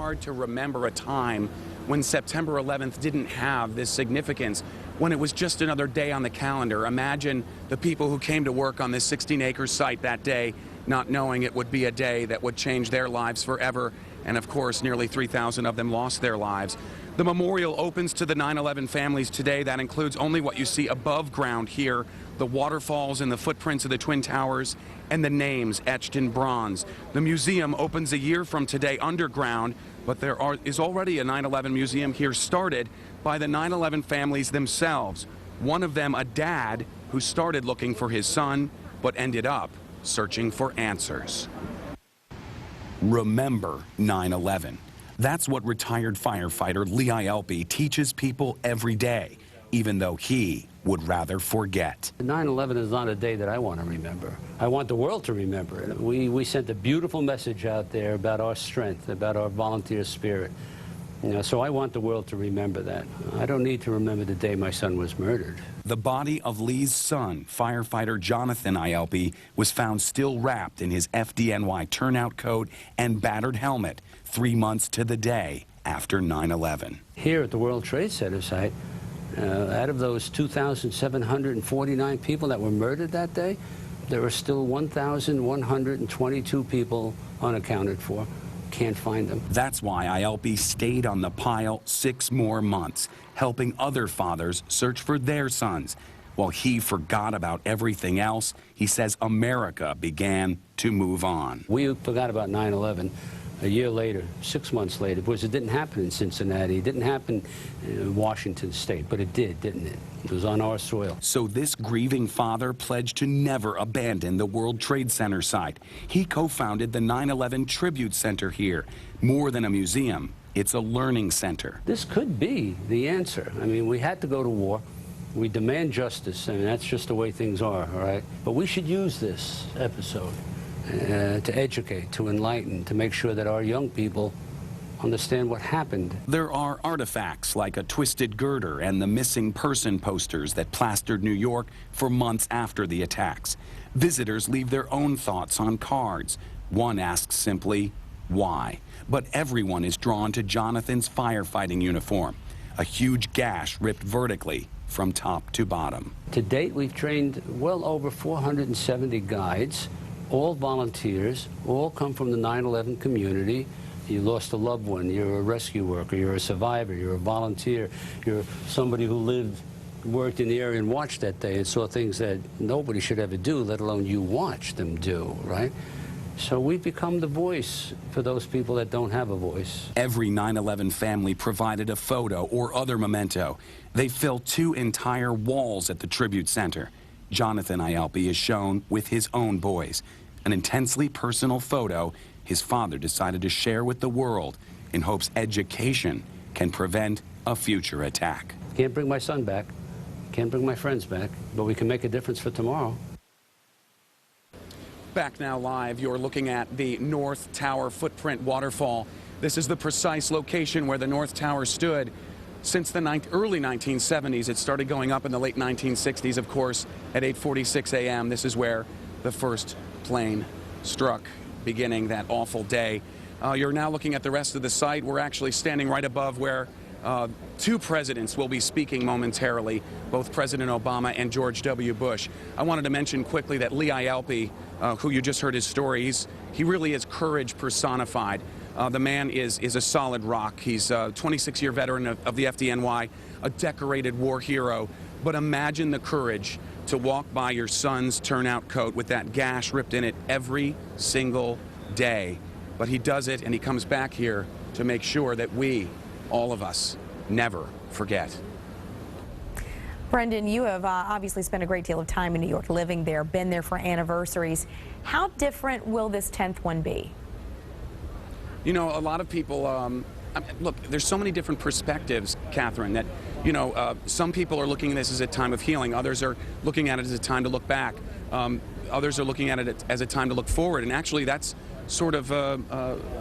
hard to remember a time when September 11th didn't have this significance, when it was just another day on the calendar. Imagine the people who came to work on this 16-acre site that day, not knowing it would be a day that would change their lives forever. And of course, nearly 3,000 of them lost their lives. The memorial opens to the 9/11 families today. That includes only what you see above ground here, the waterfalls and the footprints of the Twin Towers, and the names etched in bronze. The museum opens a year from today underground, but there is already a 9/11 museum here started by the 9/11 families themselves. One of them, a dad who started looking for his son, but ended up searching for answers. Remember 9/11. That's what retired firefighter Lee Ielpe teaches people every day, even though he would rather forget. 9/11 is not a day that I want to remember. I want the world to remember it. We sent a beautiful message out there about our strength, about our volunteer spirit. So I want the world to remember that. I don't need to remember the day my son was murdered. The body of Lee's son, firefighter Jonathan Ielpe, was found still wrapped in his FDNY turnout coat and battered helmet 3 months to the day after 9/11. Here at the World Trade Center site, out of those 2,749 people that were murdered that day, there are still 1,122 people unaccounted for. Can't find them. That's why Ielpe stayed on the pile 6 more months, helping other fathers search for their sons. While he forgot about everything else, he says America began to move on. We forgot about 9/11 a year later, 6 months later, because it didn't happen in Cincinnati. It didn't happen in Washington State, but it did, didn't it? It was on our soil. So this grieving father pledged to never abandon the World Trade Center site. He co-founded the 9/11 Tribute Center here. More than a museum, it's a learning center. This could be the answer. I mean, we had to go to war. We demand justice, and that's just the way things are, all right? But we should use this episode to educate, to enlighten, to make sure that our young people understand what happened. There are artifacts like a twisted girder and the missing person posters that plastered New York for months after the attacks. Visitors leave their own thoughts on cards. One asks simply, why? But everyone is drawn to Jonathan's firefighting uniform, a huge gash ripped vertically from top to bottom. To date, we've trained well over 470 guides, all volunteers, all come from the 9/11 community. You lost a loved one, you're a rescue worker, you're a survivor, you're a volunteer, you're somebody who worked in the area and watched that day and saw things that nobody should ever do, let alone you watch them do, right? So we've become the voice for those people that don't have a voice. Every 9/11 family provided a photo or other memento. They filled 2 entire walls at the Tribute Center. Jonathan Ielpe is shown with his own boys. An intensely personal photo his father decided to share with the world in hopes education can prevent a future attack. Can't bring my son back, can't bring my friends back, but we can make a difference for tomorrow. Back now live, you're looking at the North Tower footprint waterfall. This is the precise location where the North Tower stood. Since the early 1970s, it started going up in the late 1960s, of course, at 8:46 a.m. This is where the first plane struck, beginning that awful day. You're now looking at the rest of the site. We're actually standing right above where 2 presidents will be speaking momentarily, both President Obama and George W. Bush. I wanted to mention quickly that Lee Ielpe, who you just heard his story, he really is courage personified. The man is a solid rock. He's a 26-year veteran of the FDNY, a decorated war hero. But imagine the courage to walk by your son's turnout coat with that gash ripped in it every single day. But he does it, and he comes back here to make sure that we, all of us, never forget. Brendan, you have obviously spent a great deal of time in New York, living there, been there for anniversaries. How different will this 10th one be? You know, a lot of people, look, there's so many different perspectives, Catherine, that, you know, some people are looking at this as a time of healing. Others are looking at it as a time to look back. Others are looking at it as a time to look forward. And actually, that's sort of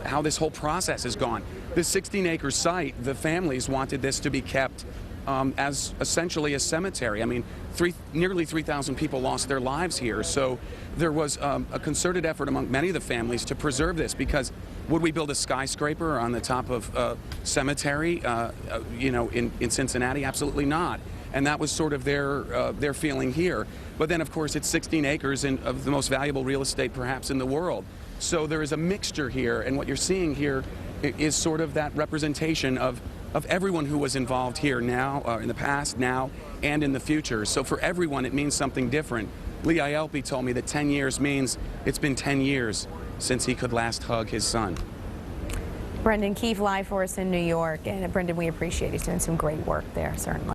how this whole process has gone. This 16-acre site, the families wanted this to be kept as essentially a cemetery. I mean, nearly 3,000 people lost their lives here. So there was a concerted effort among many of the families to preserve this, because would we build a skyscraper on the top of a cemetery, you know, in Cincinnati? Absolutely not. And that was sort of their feeling here. But then, of course, it's 16 acres of the most valuable real estate perhaps in the world. So there is a mixture here, and what you're seeing here is sort of that representation of everyone who was involved here now, in the past, now, and in the future. So for everyone, it means something different. Lee Ielpi told me that 10 years means it's been 10 years since he could last hug his son. Brendan Keefe live for us in New York. And Brendan, we appreciate you doing some great work there, certainly.